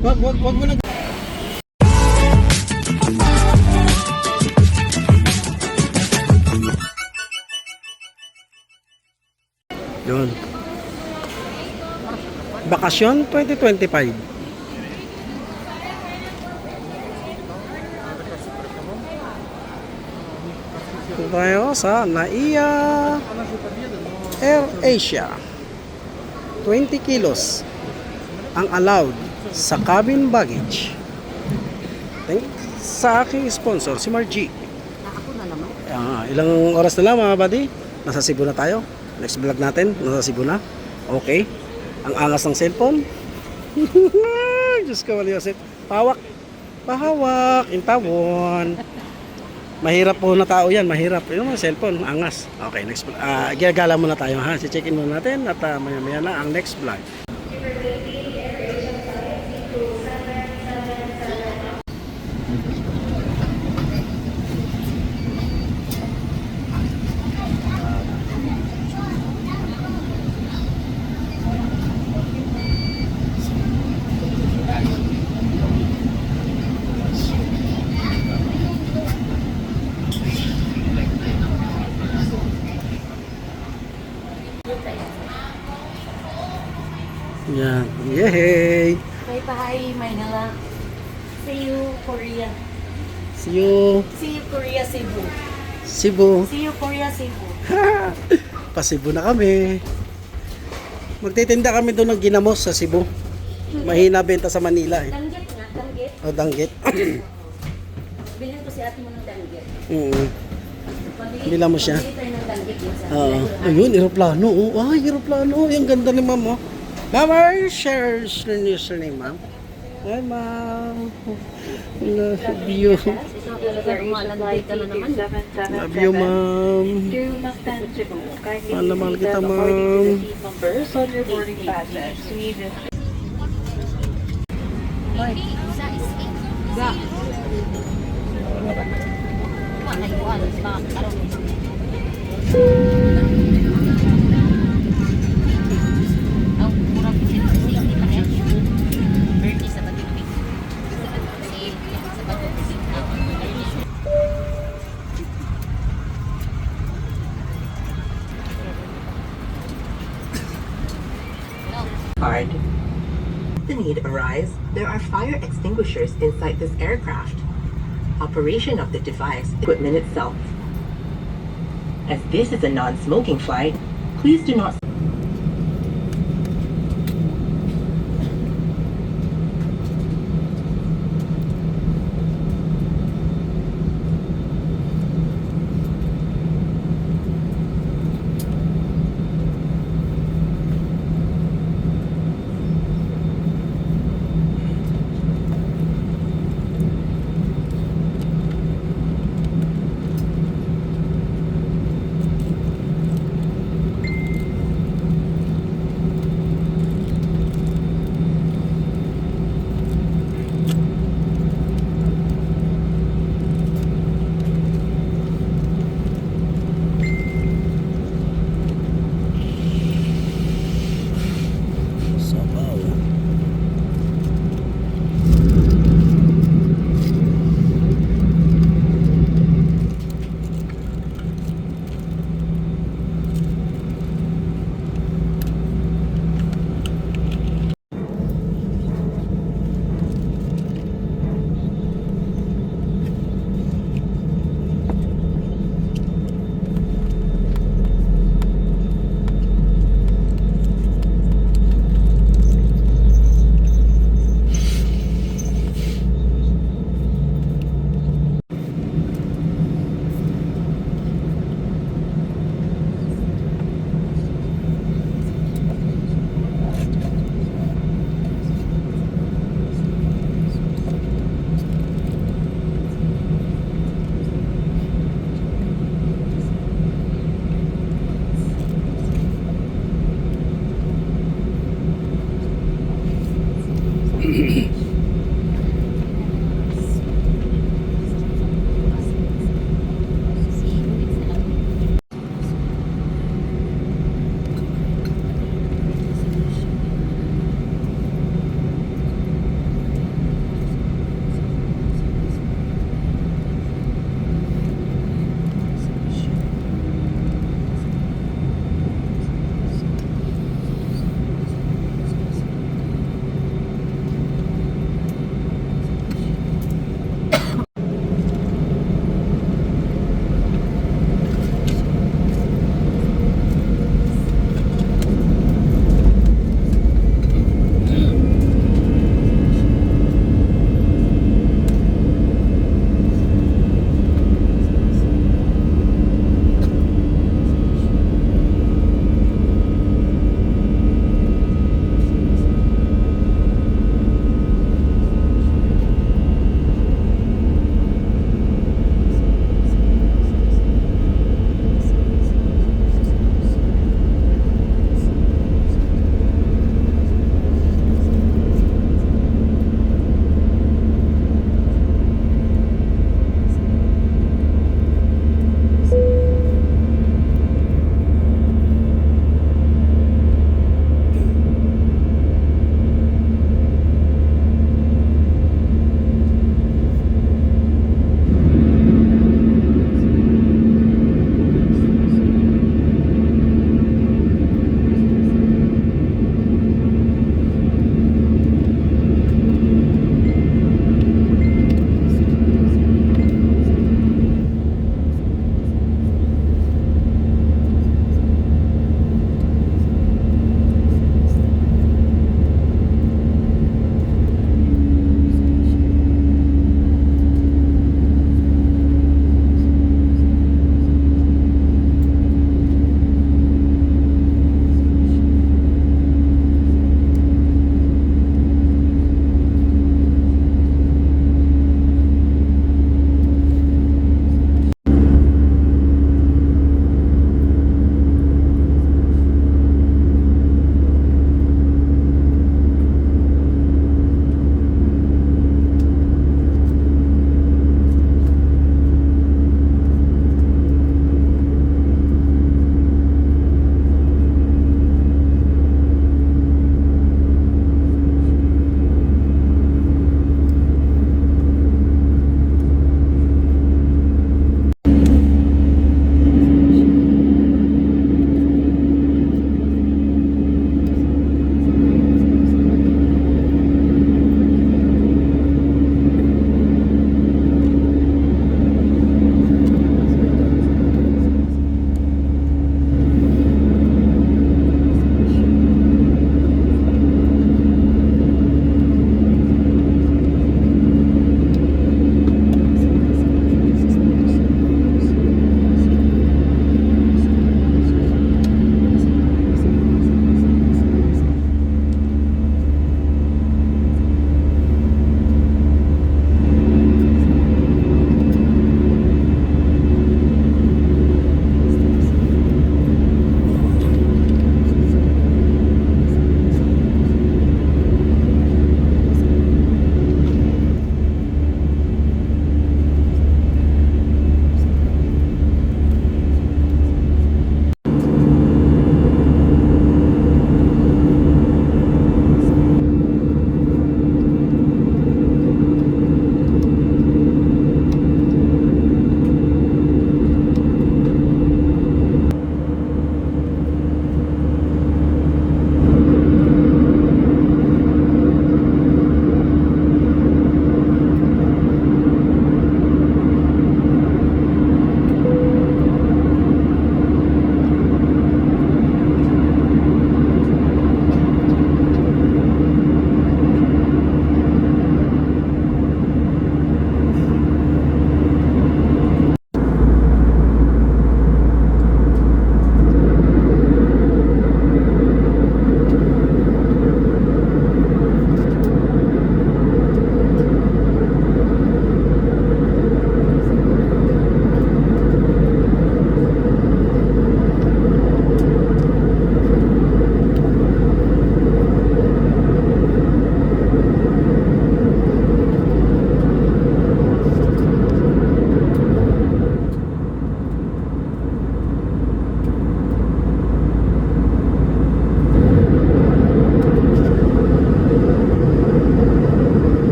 Wag mo na. Yun. Bakasyon 2025. Ito tayo sa NAIA Air Asia. 20 kilos ang allowed sa cabin baggage. Sa aking sponsor, si Margie. Ako na naman. Ilang oras na lang mga buddy? Nasa Cebu na tayo. Next vlog natin, nasa Cebu na. Okay. Ang angas ng cellphone. Diyos ko, Wali Joseph. Pahawak, intawon. Mahirap po na tao yan, mahirap. Yung mga cellphone, angas. Okay, next vlog. Gagala muna tayo ha. Si-check-in muna natin at maya-maya na ang next vlog. Yan. Yay! Bye-bye, Manila. See you, Korea. See you, See you, Korea, Cebu. Cebu. See you, Korea, Cebu. Pa-Cebu na kami. Magtitinda kami doon ng ginamos sa Cebu. Mahina benta sa Manila eh. Danggit nga, danggit. O, danggit. Bilhin ko si ate mo ng danggit. Bila mo siya. Pabili tayo ng danggit yun sa Ayun, aeroplano. Oh, ay, aeroplano. Ang ganda ni ma'am. Oh. Ma'am, are you share your username, ma'am? Hi, ma'am. Love you. Ito talaga umalandit ka na naman. Love you, ma'am. Mahal na mahal kita, ma'am. Ga. Wala yung alas ba? Hard. The need arise, there are fire extinguishers inside this aircraft. Operation of the device, equipment itself. As this is a non-smoking flight, please do not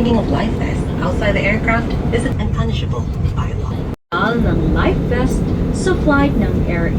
bringing of life vests outside the aircraft is punishable by law. Ng life vest sa flight ng Air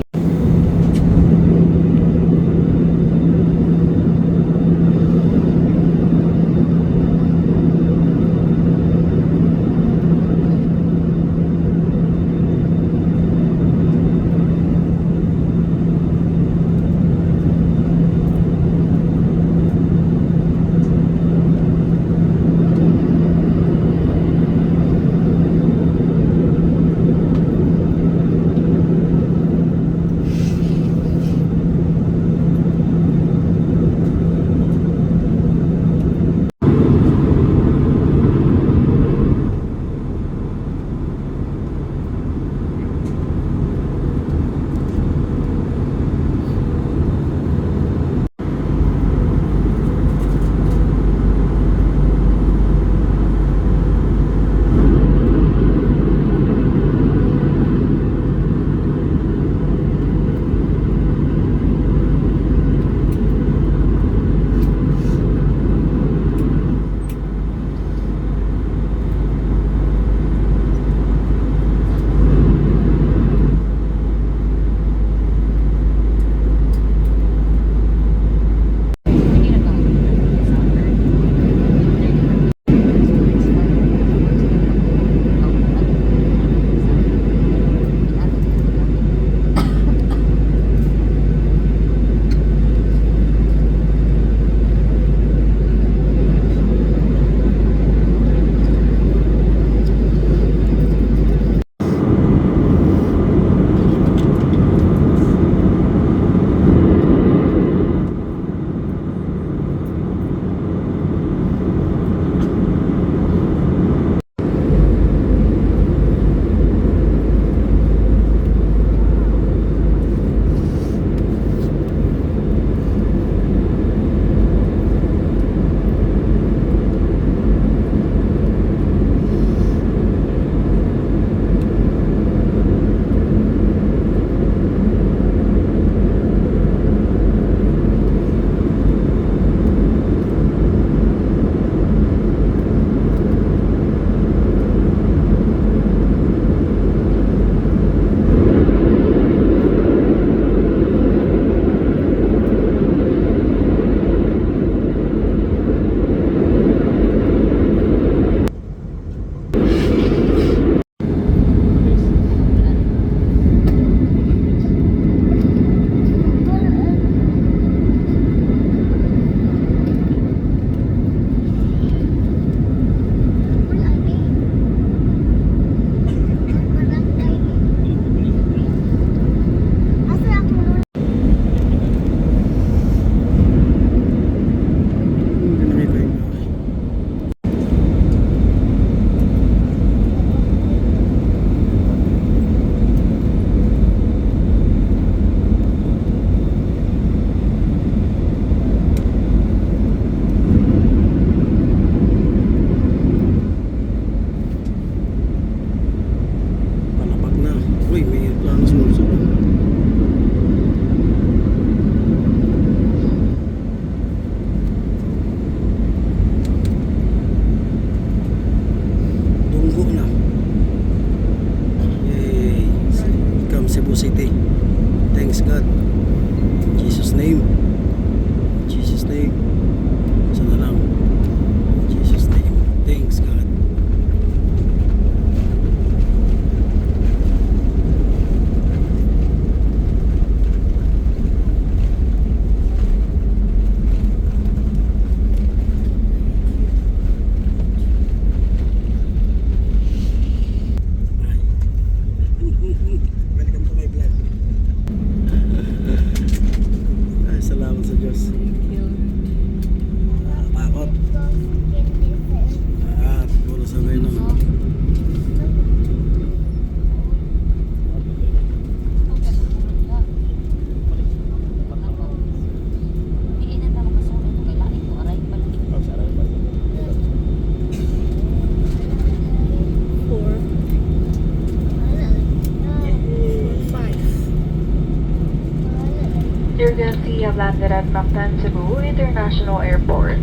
Your Galaxy have landed at Mactan, Cebu International Airport.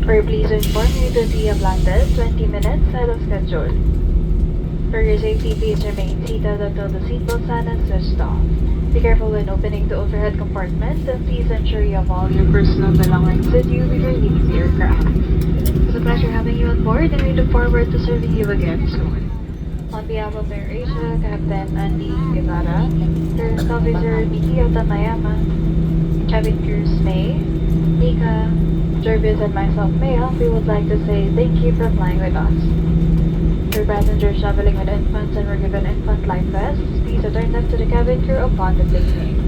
We're pleased to inform you that we have landed 20 minutes ahead of schedule. For your safety, please remain seated until the seatbelt sign is switched off. Be careful when opening the overhead compartment, and please ensure you have all your personal belongings with you before leaving the aircraft. It's a pleasure having you on board, and we look forward to serving you again soon. On behalf of AirAsia, Captain Andy Guevara, First Officer Mikio Tanayama, cabin crews May, Nika, Jervis, and myself, Maya, we would like to say thank you for flying with us. For passengers traveling with infants and were given infant life vests, please return them to the cabin crew upon deplaning.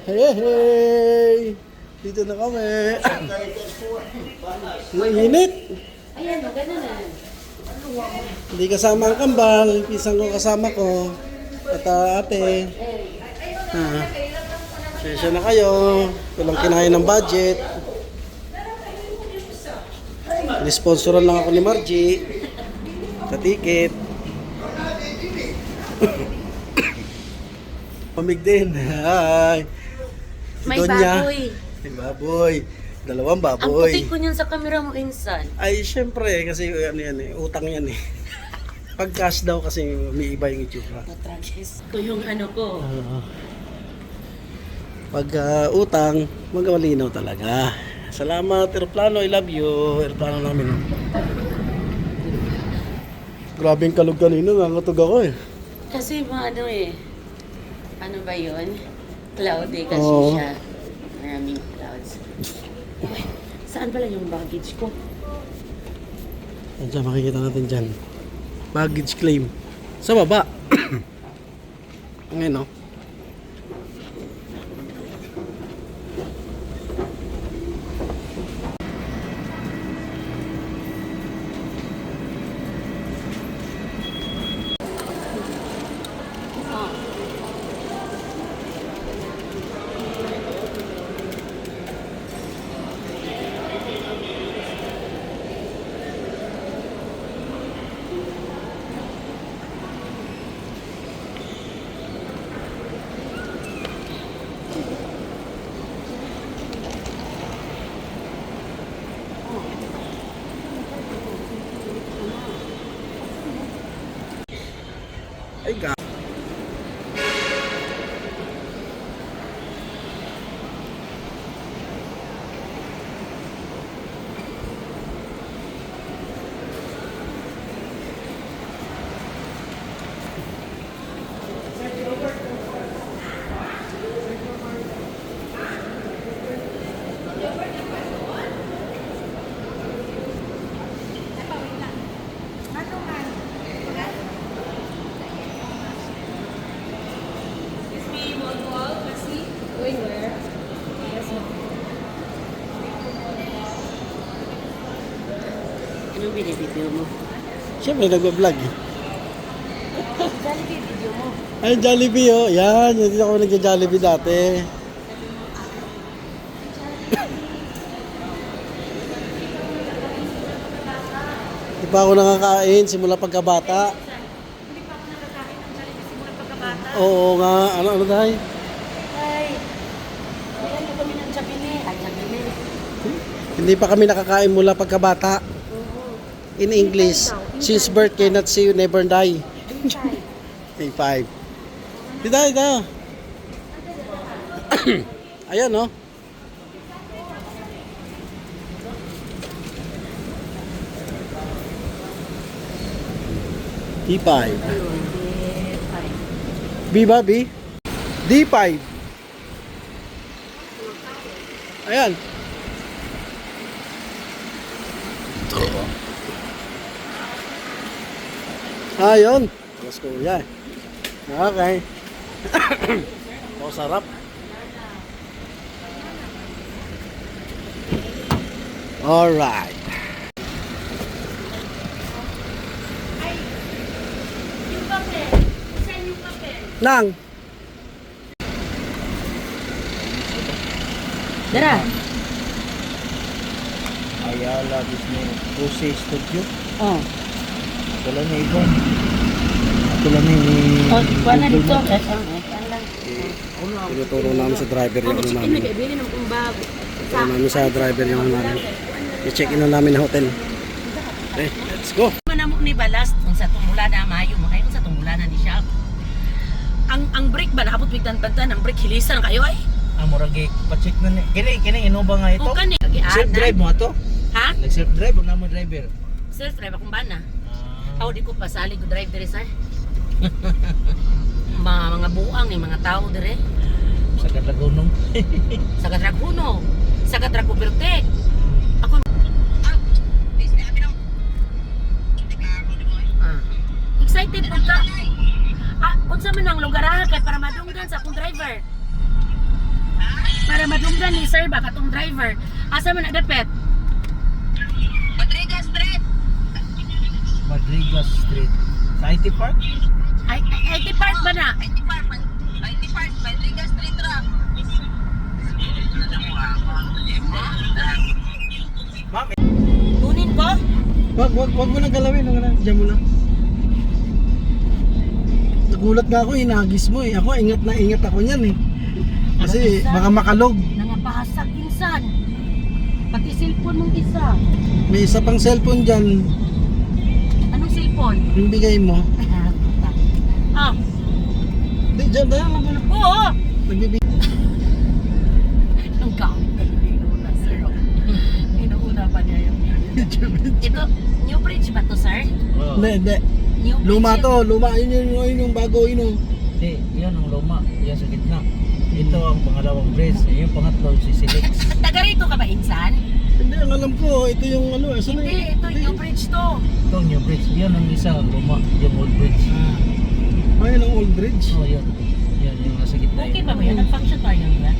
Hey, hey! Dito na kami. Mainit. Ayan, ganun na. Hindi kasama ang kambal. Pisang ko kasama ko. At ate. Sesya na kayo. Walang kinain ng budget. Nisponsoran lang ako ni Margie. Sa ticket. Pamig din. Hi. Si May Donya. baboy. May baboy. Dalawang Ang baboy. puti ko niyan sa camera mo, insan. Ay, syempre, kasi ano yan eh, utang yan eh. Pag cash daw kasi may iba yung itsura. Matragis ko yung ano ko. Pag utang, magawalinaw talaga. Salamat, Aeroplano, I love you. Aeroplano namin. Grabe yung kalog kanina, nangatog ako eh. Kasi ano eh. Ano ba yun? Cloudy kasi Oo. siya. Maraming clouds. Uy, saan pala yung baggage ko? Diyan, makikita natin dyan. Baggage claim. Sa baba. Ngayon, no? Ay, Anong binibideo mo? siyempre, nagbablog. Jollibee video mo. Ay, Jollibee oh. Yan, hindi ako nagja-Jollibee dati. Hindi pa ako nakakain simula pagkabata. Hindi pa ako nakakain ng Jollibee simula pagkabata. Oo nga, ano dahil? Ay, kailan mo kami ng Jabine? Ay, Jabine. Hindi pa kami nakakain mula pagkabata. In English, since birth cannot see you, never die. Day 5. Dito. Ayan, no? D5. B ba, B? D5. Ayan. Ayun. Mas kuya. Okay. Oh, sarap. Alright. Yung papel. Saan yung papel? Nang. Dara. Ayala Disney Jose Studio. Oh. Ito lang na ibon. Ito lang ni Oh, kuha na dito. Google Maps. Tinuturo namin sa driver yung ano namin. Bili ng kumbag. Tinuturo namin sa driver yung namin. I-check in na namin na hotel. Okay, let's go. Manamok ni balas kung sa tumula na mayo makayo sa tumula na ni siya. Ang brake ba nakapot bigtan pantan ang brake hilisan kayo ay. Ah, murag pa-check na ni. Kini Innova nga ito. O kani Self drive mo ato? Ha? Nag self drive o na mo driver? Self drive akong bana. Ah. Aw di ko pasali ko drive dire sir. mga buang ni mga tao dire Sa Katagunong. sa Kadraguno, sa Kadraguberte. Ako excited po ka. Unsa man ang lugar kay para madunggan sa akong driver. Para madunggan ni sir ba katong driver. Asa man nadapet? Madrigas Street. Sa IT Park? Ay, IT Park ba na? Ma'am, Kunin ko? Wag mo na galawin. Diyan mo na. Nagulat nga ako, inagis mo eh. Ako, ingat na ingat ako niyan eh. Kasi baka makalog. Nangapahasag insan. Pati cellphone mong isa. May isa pang cellphone dyan. Anong cellphone? Yung bigay mo. Ah, Hindi, dyan na. Wag mo na. oo. Nagbibigay. Ang gamit ka inuuna, sir. Inuuna pa niya yung... Ito, new bridge ba to, sir? oh. Hindi. New bridge Luma yun. to. Luma. Yun yung bago yun. Hindi, yan ang luma. Yan sa gitna. Ito ang pangalawang bridge. Yung pangatlo si Silix. Taga rito ka ba, insan? Hindi, ang alam ko. Ito yung ano. Saan Hindi, ito new bridge to. Ito ang new bridge. Yan ang isa ang luma. Yung old bridge. Ayun ang old bridge. Oh, yan. Yan yung nasa gitna. Okay ba ba yan? Nag-function pa yun ba?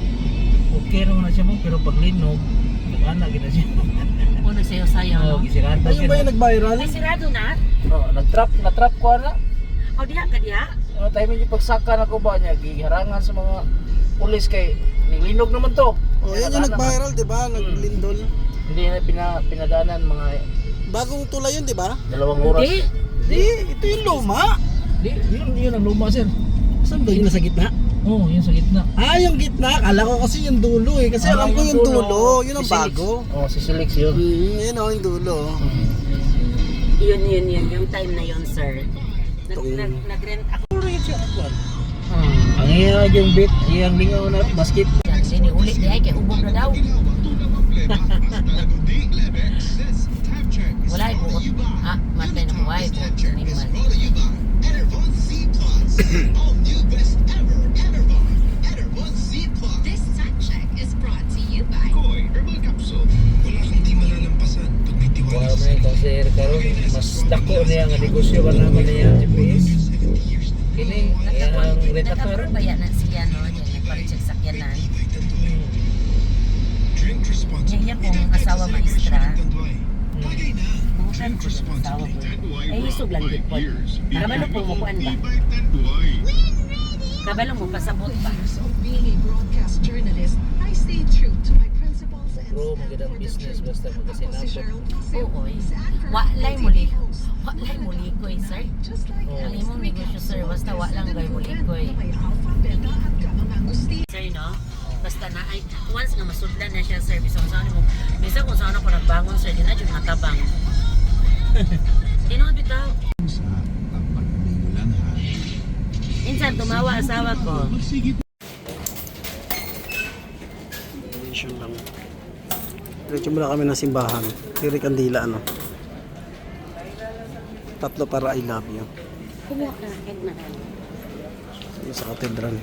Okay naman na siya mo, pero pag linog, nag-anak gina siya. O nagsayaw-sayaw, Oh, no? gisirado Ayun ba yung nag-viral? Ay, sirado na? Oh, na-trap ko na. O, diha ka diha? Oh, tayo medyo pagsaka na ko ba niya, giharangan sa mga pulis kay linog naman to. Oh, yan yung nag-viral, di ba? Naglindol. Hindi na pinadanan mga Bagong tulay yun, di ba? 2 oras. Hindi. Di, ito yung luma. Yun ang luma sir. Saan ba yung nasa gitna? Oh, yun sa gitna. Ah, yung gitna. Kala ko kasi yung dulo eh. Kasi alam ko yung dulo. Yun ang Si Silix. bago. Oh, si Silix yun. Yun o, yung dulo. Yun. Yung time na yun, sir. Nag-rent ako. Ang iya yung bit, iyang lingaw na basket. Yan, siniuli di ay, kay ubog na daw. Wala ay bukot. Matay na buhay po. Animal. This time check is brought to you by Koy Herbal Capsule. Wala kang di malalampasan pag may tiwala Wala mo yung kasi karon mas dako niya nga negosyo ba naman niya GPS. Kini ang rentator. Nag-approve ba yan na siya, no? Yung nagpa-recheck sakyanan. Drink responsibly. Yung kong asawa maestra. Bagay na. Bukan ko yung asawa ko. Ay, hisog lang din po. Kabalo po mo kuan ba? Kabalo mo pasabot ba? of being a broadcast journalist, I stay true to my principles and Bro, stand magandang for the business truth. basta Ako si magkasinabot. Cheryl Wilson, Oo, sa Anchor, walay my mo TV liko. host. Walay mo likoy, sir. Just like Oh. Ang imong negosyo, sir, basta wa lang gay mo likoy. May alpha, beta, at gamma Agustin. Sir, no? Basta na ay once nga masudlan na siya, sir, bisag saan mo. Bisa kung saan ako nagbangon, sir, di na jud matabang. Di na bitaw. Sa tapat mo lang ha. Insan tumawa asawa ko. Diretso muna kami ng simbahan. Tiri Kandila, ano. 3 para I love you. Kumuha ka kahit na Yung sa katedral.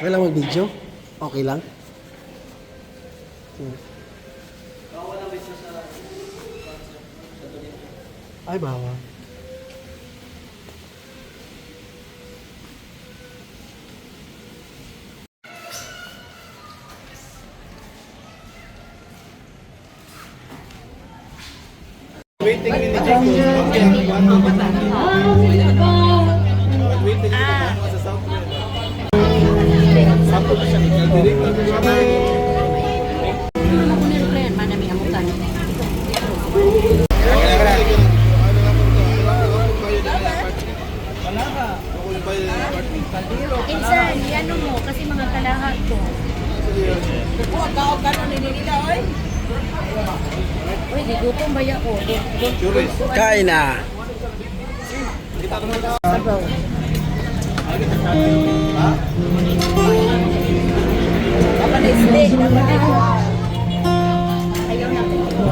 Okay lang mag-video? Okay lang? Ay, bawal. Waiting ni Jacob. Waiting sa South Korea. Sampo na siya. Direct lang siya. Ano ko nilo plan? Mana may amutan. Insan, yan mo, kasi mga kalahat ko. Uy, di gutom ba yan ko? Kain na. Ayaw natin ito.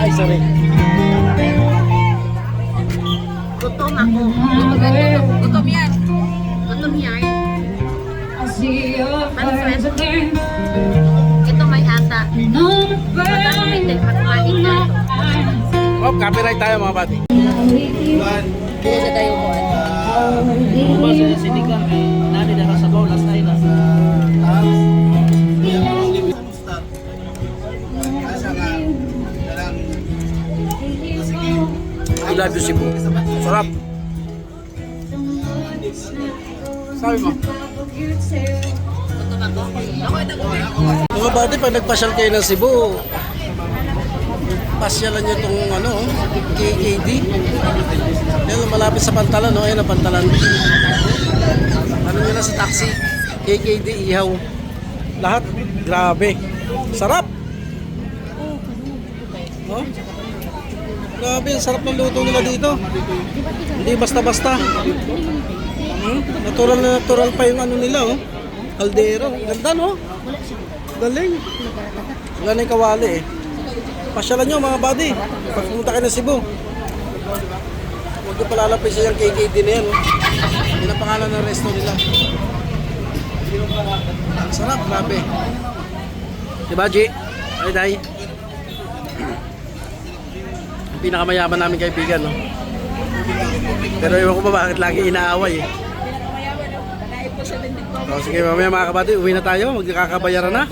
Ay, sorry. Gutom ako. Gutom yan. Gutom yan. Ano friend? Ito may ata. Magkakaroon din. Pagkain na ito. Oh, copyright tayo mga buddy. Hindi na tayo ko. Basta sa sinigang kay nani na sa baw last night na sa taas. Kaya mo limit mo start. Asa nga dalang I love you, Cebu. Sarap. Sabi mo. Gutom ako. Mga buddy, pag nagpasyal kayo ng Cebu, pasyalan nyo itong ano, KKD. Yan, malapit sa Pantalan, no? Ayan ang Pantalan. Ano nyo na sa taxi? KKD, ihaw. Lahat, grabe. Sarap! Oh? Grabe, ang sarap ng luto nila dito. Hindi basta-basta. Natural na natural pa yung ano nila, oh. Kaldero. Ganda, no? Galing. Wala na yung kawali, eh. Pasyalan nyo mga buddy, pag pumunta kayo ng Cebu, huwag nyo palalapin siya yung KKD na yan. Yun ang pangalan ng resto nila. Ang sarap, grabe. Diba, G? Ay, day. Ang pinakamayaman namin kaibigan, no? Pero ewan ko ba bakit lagi inaaway eh. So, sige, mamaya mga kabady, uwi na tayo. Magkakabayaran na.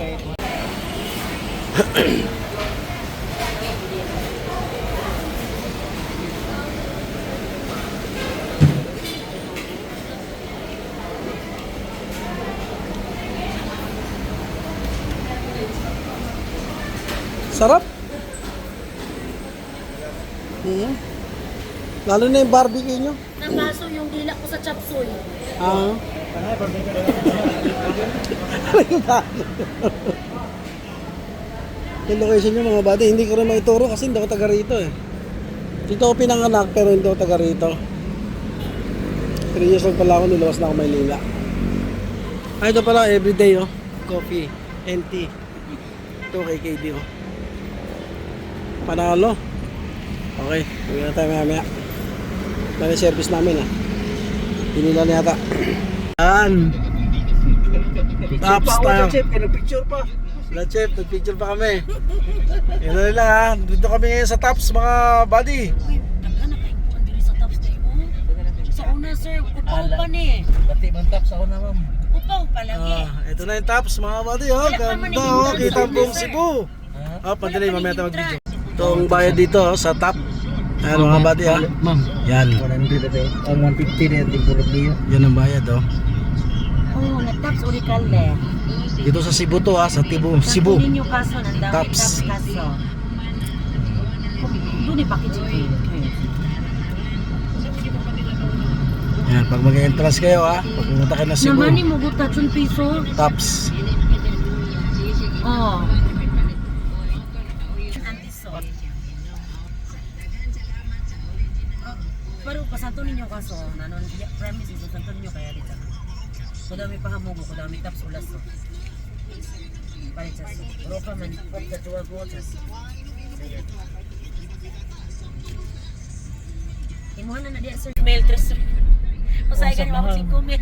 Sarap. Lalo na yung barbecue nyo. Napaso yung dila ko sa chapsuy. Ah. Yung location nyo mga buddy, hindi ko rin maituro kasi hindi ako taga rito eh. Dito ako pinanganak pero hindi ako taga rito. 3 years old pala ako, nilawas na ako Maynila. Ah, ito pala everyday oh. Coffee and tea. Ito kay KD oh. Panalo. Okay, uwi na tayo maya. May service namin ah. Pinila na yata. Yan. Tapos tayo. Picture pa. La Chef, nag-picture pa kami. Yan na lang ha. Dito kami ngayon sa Tops mga buddy. Uy, nagkana kayo po ang diri sa tops tayo. Sa una sir, upaw pa ni. Pati man tap sa una ma'am. Upaw pa lagi. Ito na yung Tops mga buddy. Oh. Ganda oh. Kita ang buong Cebu. Ah, pandali, mamaya tayo mag-video. Ito ang bayad dito oh, sa Top. Ayan mga buddy ha. Ma'am. Yan. 100 ito. Ang 150 na yung timburot niyo. Yan ang bayad oh. Oh, na-tops Uricalde. Dito sa Cebu to ha. Sa Cebu. Kunin yung kaso, nandang Tops. tops kaso. Doon yung packaging. Yan, pag mag-entrance kayo ha. Pag pumunta kayo na Cebu. Naman ni mo gutat yung piso. Tops. Oh. Antisol. Pero pasanto ninyo kaso, nanon premise is pasanto ninyo kaya dito. So dami pa hamugo, ko dami taps ulas so. Palit sa so. Ropa man pag katuwa waters. Imuhan na diya sir. Mail tres. Pasay ka mahal. mo 5 mil.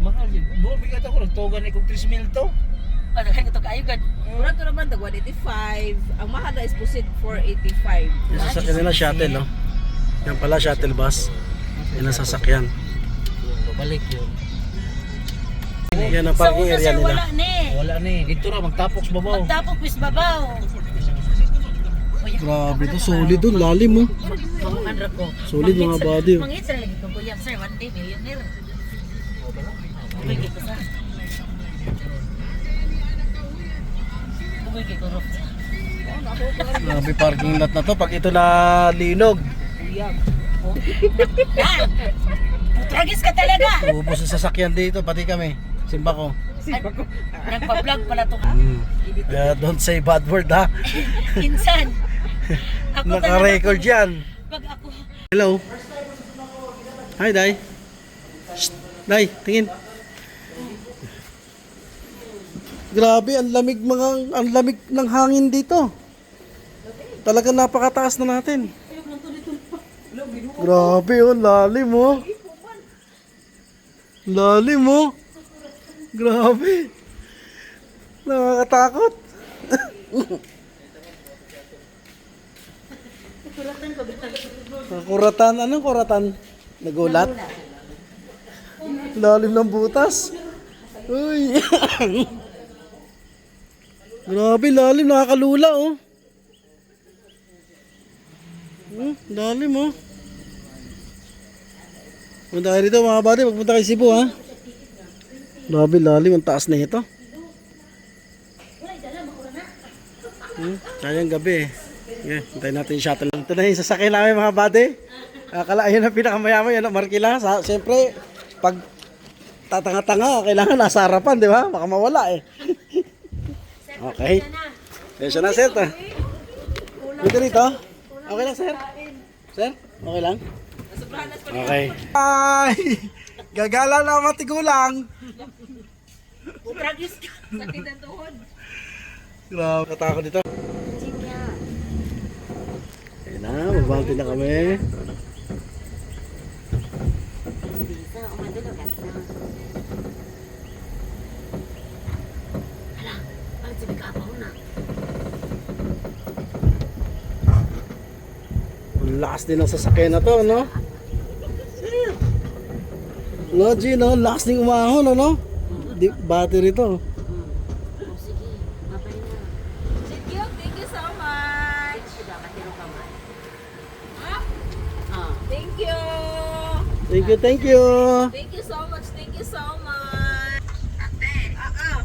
Mahal yun. Bigat ako. Nagtugan na ikong 3 mil to. Ano kaya ito kayo gad? Mura to naman, dag 185. Ang mahal na is pusit 485. Yung sasakyan nila shuttle no. Yan pala shuttle bus. Yan ang sasakyan. Babalik yun. Yan ang Sa parking una area sir nila. wala ni. Wala ni. Dito ra magtapok sa babaw. Magtapok pis babaw. Grabe to, solid to, lalim mo. Mga ko. Solid mga body. Oh. Mangit lagi ko kuya sir, one day millionaire. Bumigay ko sa. Bumigay ko ro. Grabe parking lot na to pag ito na linog. Yan. Tragis ka talaga. Ubos ang sasakyan dito, pati kami. Simba ko. Nagpa-vlog pala to. Kaya don't say bad word ha. Insan. Naka-record yan. Pag ako. Hello. Hi, Day. Shh. Day, tingin. Grabe, ang lamig ng hangin dito. Talagang napakataas na natin. Grabe, oh, lalim oh. Lalim oh. Grabe. Nakakatakot. Kuratan, anong kuratan? Nagulat? Lalim ng butas. Uy. Grabe, lalim, nakakalula oh. Lalim oh. Punta kayo dito mga buddy, magpunta kayo Cebu ha. Grabe, lalim, ang taas na ito. Kayang gabi eh. Yeah, hintayin natin yung shuttle. Ito na yung sasakyan namin mga buddy. Akala ayun ang pinakamayaman, yan ang Markila. Siyempre, pag tatanga-tanga, kailangan nasa harapan, di ba? Baka mawala eh. Okay. Yan na sir. Dito rito. Okay lang sir? Sir? Okay lang? Okay. Bye! Gagala na matigulang. Tragis ka. Sakit ang tuhod. Grabe, katakot dito. Ayun na, magbahati na kami. Ang lakas din ng sasakyan na to, no? No, G, no? Lakas ng umahon, ano? Battery to. Oh, sige. Babay na. Thank you so much. Sige, katiro ka man. Ah, Ah. thank you. Thank you, thank you. Thank you so much. Thank you so much.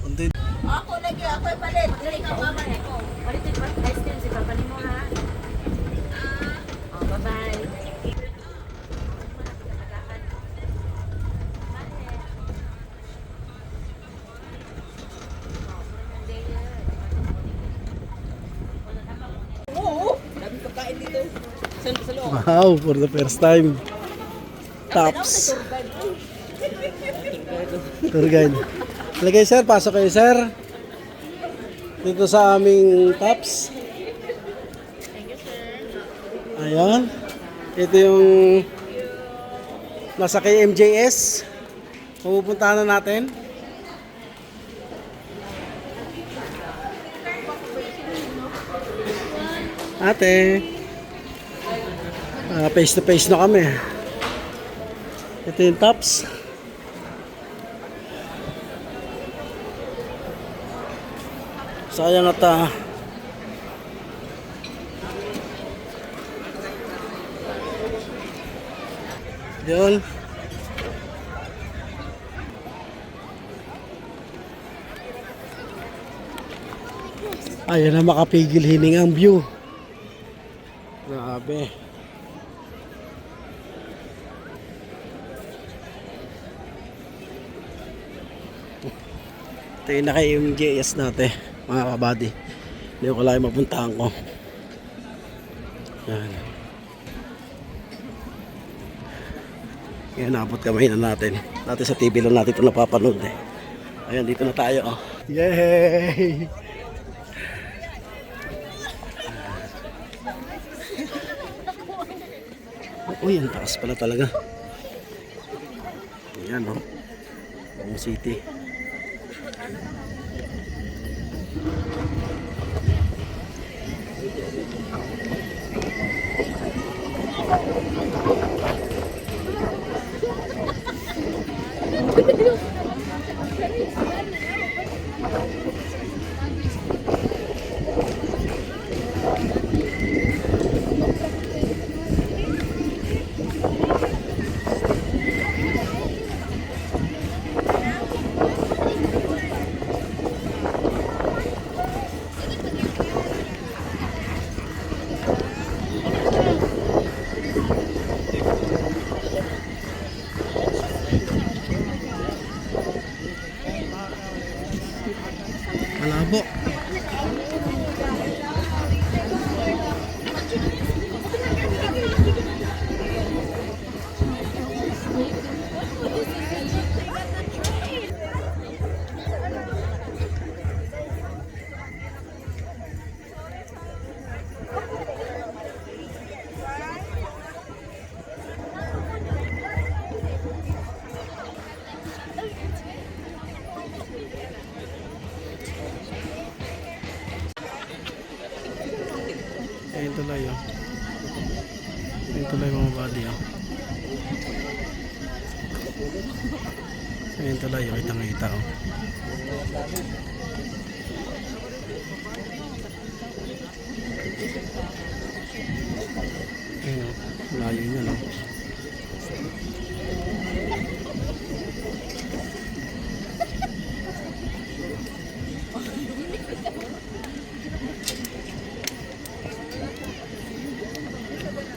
Unti- Ako lagi, ako palit. Dali ka mama ko. Palit yung ice cream si Papa ni mo, ha? Oh, bye-bye. Oo, dami pagkain dito. Sa loob. Wow, for the first time. Tops. Tour guide. Lagay sir, pasok kayo sir. Dito sa aming tops. Ayan. Ito yung nasa kay MJS. Pupuntahan na natin. Ate. Face to face na kami. Ito yung tops. Sayang at yun. Ayan na makapigil hining ang view. Grabe. Ito yung naka-MJS natin, mga kabady. Hindi ko lang mapuntahan ko. Yan. Ngayon, abot kamay na natin. Dati sa TV lang natin ito napapanood eh. Ayan, dito na tayo. Oh. Yay! Uy, ang taas pala talaga. Ayan, oh. Buong city. Malabo. Ayun tuloy oh. Ayun tuloy mga body oh. Ayun tuloy oh, kitang-kita oh. Ayun oh, layo niya no.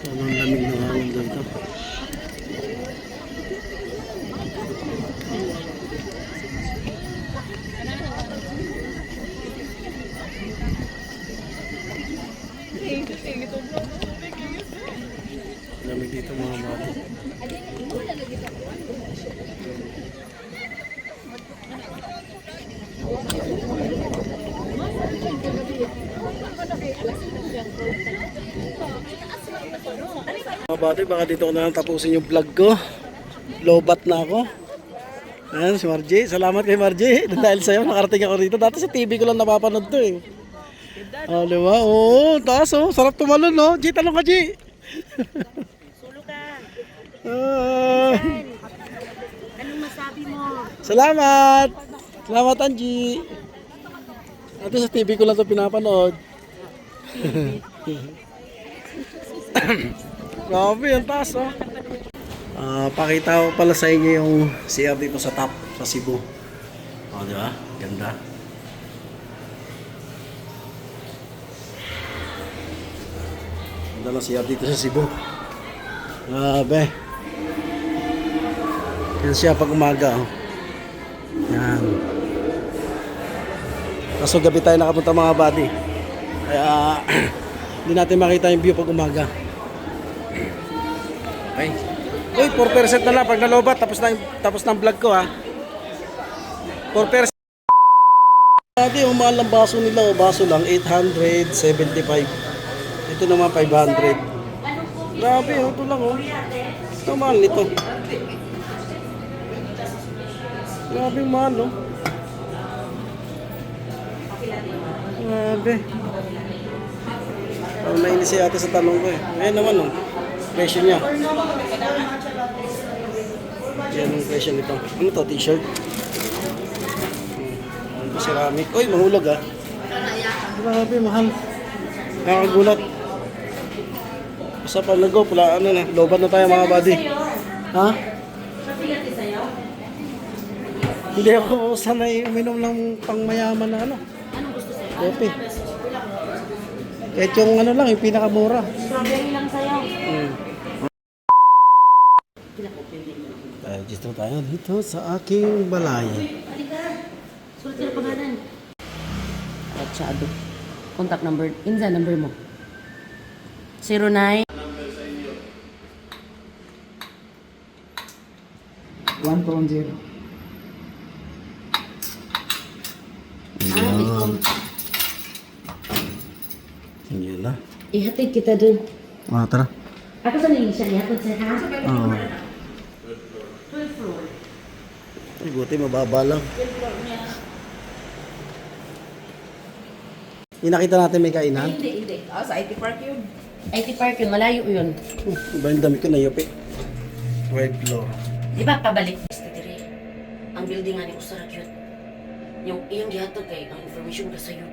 Ang lamig ng hangin dito. Lamig dito mga bata. Mga bata, baka dito ko na lang tapusin yung vlog ko. Lobat na ako. Ayan si Margie. Salamat kay Margie. Dahil sa'yo nakarating ako rito. Dati sa TV ko lang napapanood to eh. Oh, diba? Oo, taas oh. Sarap tumalon no. G, talong ka G. Sulo ka. Ah. Ano Salamat! Salamat, Angie! Ito sa TV ko lang ito pinapanood. Grabe, ang taas oh. Pakita ko pala sa inyo yung CR dito sa top, sa Cebu. O, di ba? Ganda. Ganda ng CR dito sa Cebu. Grabe. Yan siya pag umaga. Oh. Yan. Kaso gabi tayo nakapunta mga buddy. Kaya hindi natin makita yung view pag umaga. Okay. Uy, 4% na lang pag nalobat tapos na ang vlog ko ha. 4%. Buddy, yung mahal ng baso nila, baso lang 875. Ito naman 500. Grabe, ito lang oh. Ito mahal nito. Grabe mahal oh. Grabe. Parang nainis si ate sa tanong ko eh. Ayan naman oh. Presyo niya. Yan ang presyo nito. Ano to? T-shirt? Ano ceramic? Uy, mahulog ah. Grabe, mahal. Nakakagulat. Basta pa nag-go, pula ano na. Lobat na tayo mga buddy. Ha? Hindi ako sanay uminom ng pangmayaman na ano. Anong gusto sa'yo? Kopi. Kahit yung ano lang, yung pinakamura. Strawberry lang sa'yo. Register tayo dito sa aking balay. Sulit yung pangalan. At siya, contact number. Inza, number mo. 09. 120. Yun na. Ihatid kita dun. Tara. Ako sa nang siya, ihatid siya ha? Oo. Ay, buti mababa lang. Inakita natin may kainan. Hindi. Sa IT Park yun. IT Park yun, malayo yun. Iba yung dami ko na yupi. 12 floor. Di ba pabalik? Ang building nga ni Usarak yun. Yung iyang gihatod kay, ang information ka sa'yo.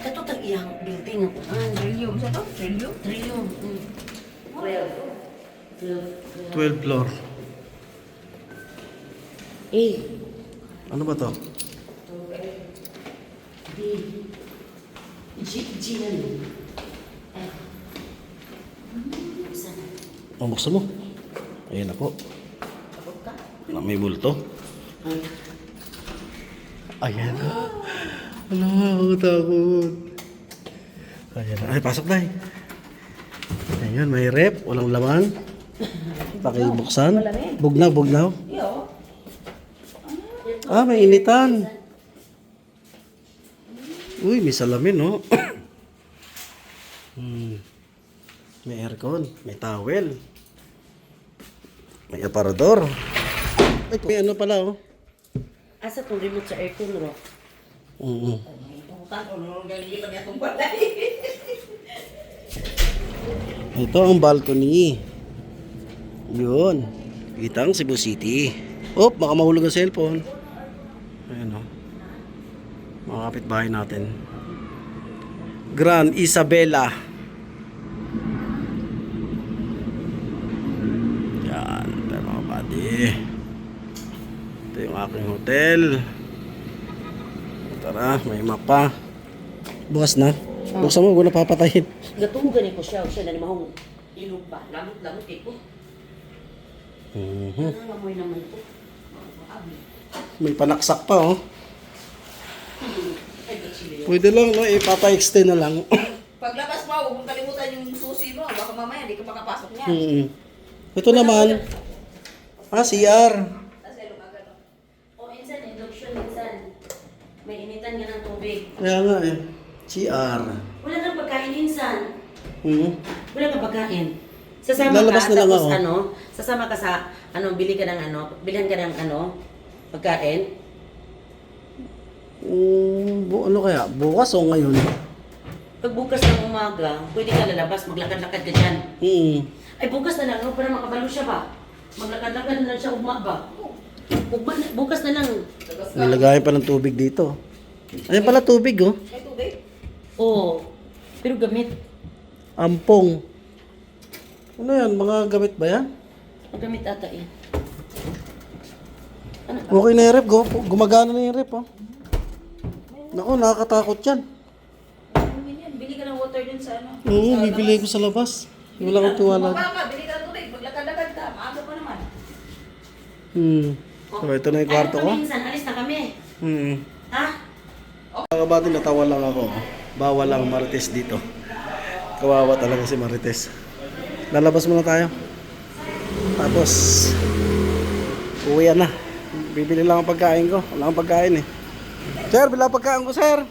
Kato tag iyang building ang kuhan. Trillium. Sa to? Trillium? Trillium. 12 floor. Eh, Ano ba to? G na yun. Sana. Oh, buksan mo. Ayan ako. Takot ka? Na may multo. Ayan na. Ano, ako takot. Ayan na. Ay, pasok na eh. Ayan, may rep. Walang laman. Pakibuksan. Bugnaw. Ah, may initan. Uy, may salamin, no? May aircon. May towel. May aparador. Ay, may ano pala, oh. Asa tong remote sa aircon, ro? Ito ang balcony. Yun. Kitang Cebu City. Oh, baka mahulog ang cellphone. Ayan o. Mga kapitbahay natin. Grand Isabela. Yan. Ito mga buddy. Ito yung aking hotel. Tara, may mapa. Bukas na. Buksan mo, huwag na papatayin. Gatugan ko siya. Siya na ni mahong ilog pa. Lamot eh po. Ang amoy naman po. May panaksak pa, oh. Pwede lang, no? Ipapa-extend na lang. Paglabas mo, huwag mong kalimutan yung susi mo. Baka mamaya, di ka makapasok niya. Ito naman. CR. O, insan, induction, insan. May initan ka ng tubig. Kaya nga eh. CR. Wala kang pagkain, insan. Hmm. Wala kang pagkain. Sasama Lalabas ka, na lang tapos ako. sasama ka sa, bili ka ng bilhan ka ng pagkain. Ano kaya? Bukas o ngayon? Pag bukas ng umaga, pwede ka lalabas, maglakad-lakad ka dyan. Ay, bukas na lang, para makabalo siya ba? Maglakad-lakad na lang siya ugma ba? Bukas na lang. Nilagay pa ng tubig dito. Ayun pala tubig oh. Oo. Pero gamit. Ampong. Ano yan? Mga gamit ba yan? Gamit ata yan. Okay na yung rep. Gumagana na yung rep oh. Naku, nakakatakot yan. Bili ka ng water dun sa ano. Oo, bibili ko sa labas. Wala akong tiwala. Baka, bili ka ng tubig. Paglakad-lakad ka, maaga pa naman. So, ito na yung kwarto ko. Ano kami minsan? Alis na kami. Ha? Mga kabady, natawa lang ako. Bawal lang Marites dito. Kawawa talaga si Marites. Lalabas muna tayo. Tapos, uwian na. Bibili lang ang pagkain ko. Wala akong pagkain eh. Sir, bila pagkain ko, sir.